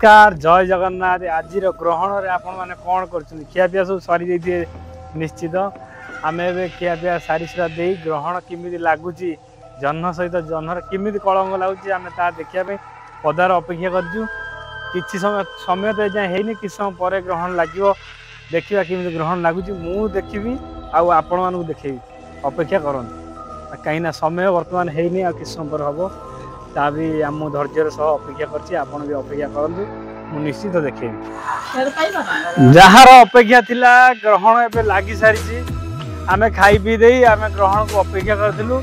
नमस्कार जय जगन्नाथ आज ग्रहण में आपण मैंने कौन कर खियापिया सब सरी जाइए निश्चित आम ए खियापिया सारी सुरा दे ग्रहण किमी लगुच जह्न सहित जह्नर किमी कलंक लगुच आम ता देखापी पदार अपेक्षा करूँ कि समय तो एजाएं है कि समय पर ग्रहण लगे देखा किमी ग्रहण लगुच मु देखी आपण मानक देखेबी अपेक्षा करते कहीं समय बर्तमान है कि समय पर हम ता भी आम धैर्यर सह अपेक्षा करछि आपण भी अपेक्षा करंतु मु निश्चित देखेबी जहार अपेक्षा थिला ग्रहण एबे लागि सारिछि आमे खाई पी देई आमे ग्रहण को अपेक्षा करथिलु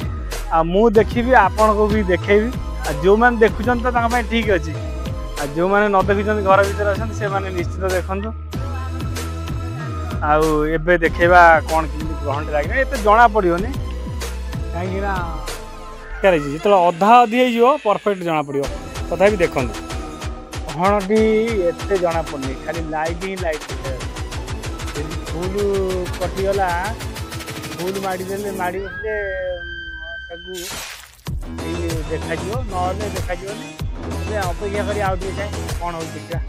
आ मु देखिबी आपण को भी देखेबी आ जो मान देखुछन त ताका पय ठीक अछि आ जो माने न देखुछन घर भीतर अछन से माने निश्चित देखंतु आ एबे देखेबा कोन कि ग्रहण लागि एते जणा पड़ियोनी काहे कि ना जो अधा अधी हो परफेक्ट जना पड़ो तथा देखो ग्रहणटी एत जना पड़नी खाली लाइट ही लाइट फुल कटिगला फुल माड़देले माड़ी बसले देखा ना देखा अपेक्षा कर कौन हो देखा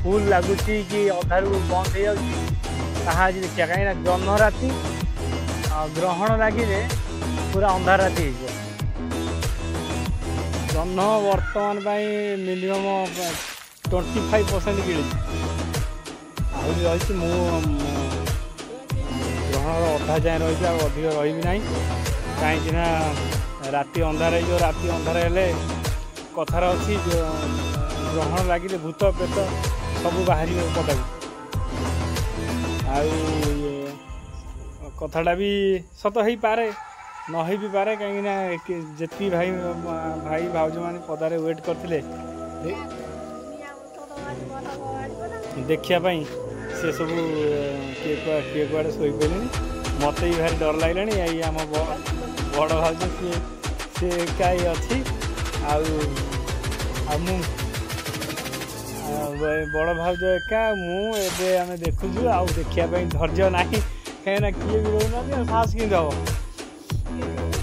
फुल लगुच कि अधारू बंद हो जाए देखा कहीं जन्म राति ग्रहण लगे पूरा अंधार राति जह्न वर्तमान मिनिमम 25% गिड़ी रही ग्रहण अधा जाए रही अधिक रही ना कहीं राति अंधार राति अंधार हेले कथार अच्छी ग्रहण लगे भूत प्रेत सब बाहर पदा कथाटा भी सत हो पारे न भी पारे कहीं जी भाई भाई भाज मैंने पदारे वेट करते देखापी सी सब किए कड़े शोपे मत भी भारी डर लगे यही आम बड़ भाज सी एका अच्छी बड़ भाज एका मुझे आम देखुचु आखापी धैर्य ना कहीं किए भी रोना साहस कि हम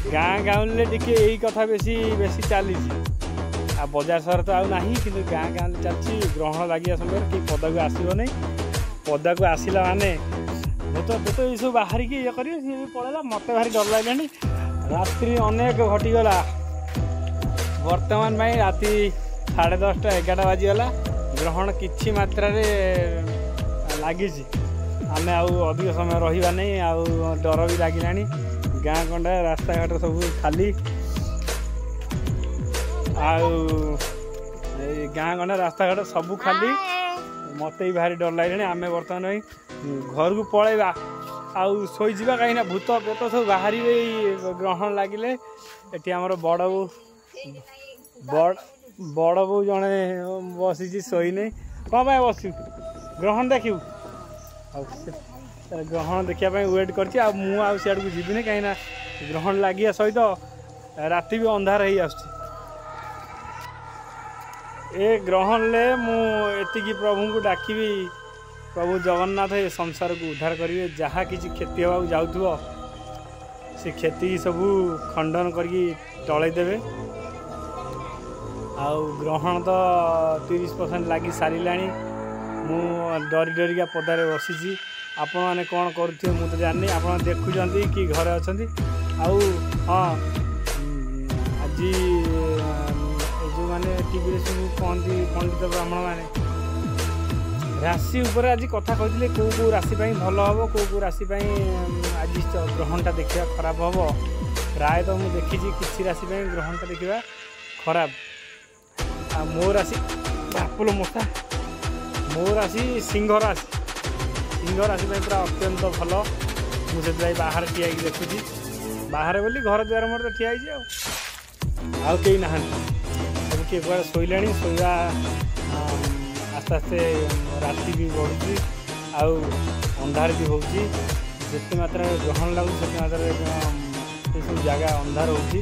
गाँ गाँव टी यही कथा बेसी बेसी चली आ बजार सहर तो आउ नहीं कि गाँ गाँव चलती ग्रहण लगे समय कि पदा को आसो नहीं पदा को आसला माने भूत भूत ये सब बाहर की ये कर पड़ेगा मत भारी डर लगे रात्रि अनेक घटीगला वर्तमान राति 10:30 11 बाजीगला ग्रहण किछि मात्रा लगी आम अधिक समय रहा नहीं आउ डर भी लगे गाँ कंडा रास्ता घाट सब खाली गाँ कंडा रास्ता घाट सब खाली मत भी भारी डर लगे आम बर्तमान घर को पलैबा आउ शोजा कहीं भूत प्रेत सब बाहर ग्रहण लगे ये आमर बड़ बो बड़ बो जड़े बसी शोई नहीं कौन पाए बस ग्रहण देखू ग्रहण देखापी वेट कर सियाड़ को जीवन कहीं ग्रहण लगे सहित राति भी अंधार हो आस ग्रहण ले मुझे प्रभु को डाकबी प्रभु जगन्नाथ ये संसार को उद्धार करेंगे जहाँ किसी क्षति होगा जाऊँ से क्षति सब खंडन करके टलईदेवे आउ ग्रहण तो 30% लगी सारा मु डरी डरिका पदारे बसी आपण मैंने कौन करुवे मुझे जानी आप देखुं कि घरे अच्छा आउ हाँ आज जो मैंने टीवी सब कहती पंडित ब्राह्मण मैंने राशि उपर आज कथा कहते कौ कौ राशि भल हम कौ कौ राशि आज ग्रहणटा देखा खराब हम प्रायतः मुझे देखी किसी राशि ग्रहणटा देखा खराब आ मो राशि बापुल मशा मो राशि सिंह राशि सिंह राशि पूरा अत्यंत भल मुझे बाहर ठिया देखुची बाहर बोली घर द्वार मोर तो ठिया आउ कहीं ना सब किए कड़े शोला शोवा आस्ते आस्ते राति भी बढ़ुची आउ अंधार भी होची जिते मात्रा ग्रहण लगुच से मात्रा सब जगह अंधार होची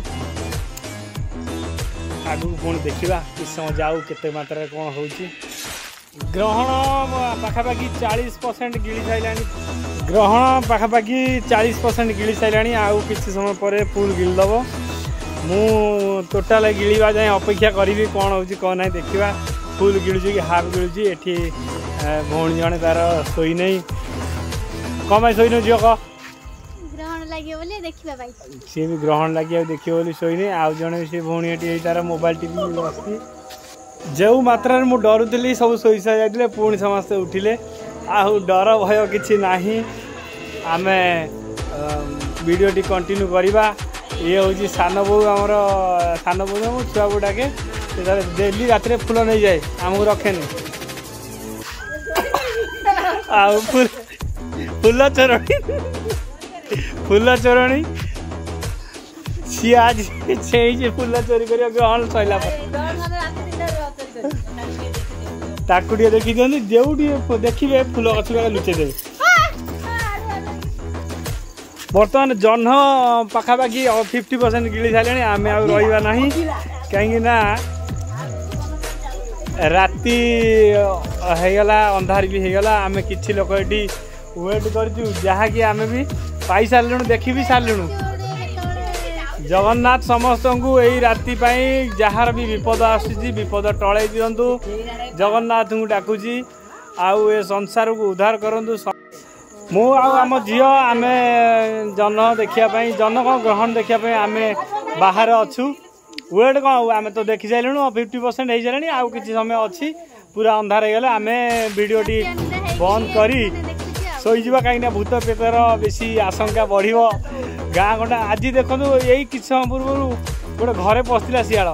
आगू पुणी देखा कि समय जाऊ केते मात्रा कौन होची ग्रहण पाखापाखि 40% गिड़ी सारा ग्रहण पाखापाखि 40% गिड़ी सारा आउ किसी समय पर फुल गिड़दब मु टोटाल गिड़ा जाए अपेक्षा करी कौन हो कौन ना देखा फुल गिलुची कि हाफ गिलुची एठी भौणी जने तार सोई नहीं कम सोई न झियो क ग्रहण लागियो बोली देखिबा भाई सी भी ग्रहण लागियो देखियो बोली सोई नहीं आउ जने से भौणी एठी तार मोबाइल टीवी बसती जो मात्रा रे मु डरुतली सब सोई सा जाइले पुणी समस्त उठिले आउ डर भय किछि नाही आमे वीडियो टी कंटिन्यू करबा ये हूँ सान बो आमर सान बो मो छुआ बो डाके डेली रात फुल नहीं जाए आमको रखे आउ फुल चोरणी फुल चोरणी सी आज से फुल चोरी कर ग्रहण सरला ताकू देखी दिखती जो देखिए फुल गछ लुचे देवे बर्तमान जह्न पाखापाखि 50% गिली सारे आम रहा ना कहीं राति होगला अंधार भी होगला आम कि लोक ये वेट करूँ जहाँकि आम भी पाई सारे देखी भी सारे जगन्नाथ समस्त को यही राति जार भी विपद आसूँ विपद टले दिंतु जगन्नाथ को डाकुची आउ ए संसार को उद्धार करूँ मु आम झील आम जन्न देखापी जन्न कौन ग्रहण देखापी आम बाहर अच्छु वेट कौन आम तो देखी सारूँ 50% हो सारे आउ कि समय अच्छी पूरा अंधार हो गले आम भिडटी बंद करी शोजा कहीं भूत पेतर बेसी आशंका बढ़ गाँ गंडा आज देखो यही कि समय पूर्व गोटे घरे पशिला शियाल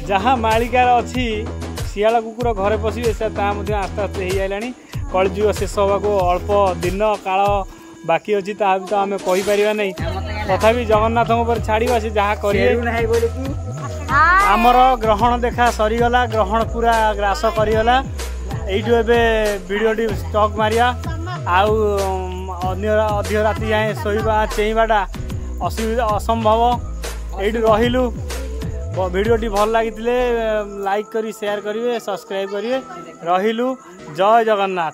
जहाँ मालिकार अच्छी शियाल कुकुर घरे पशिबे आस्ते आस्ते हो आसानी कलजुग शेष होगा अल्प दिन काल बाकी अच्छी तो आम कहीपर नहीं तथापि जगन्नाथ छाड़ा से जहाँ करेंगे आमर ग्रहण देखा सरीगला ग्रहण पूरा ग्रास करगला यू भिडटी स्टॉक मारिया आउ अधिक राति जाए शोवा चेईबाटा असुविधा असंभव ये रहिलु भिडटी भल लगी लाइक करी शेयर करेंगे सब्सक्राइब करेंगे रहिलु जय जगन्नाथ।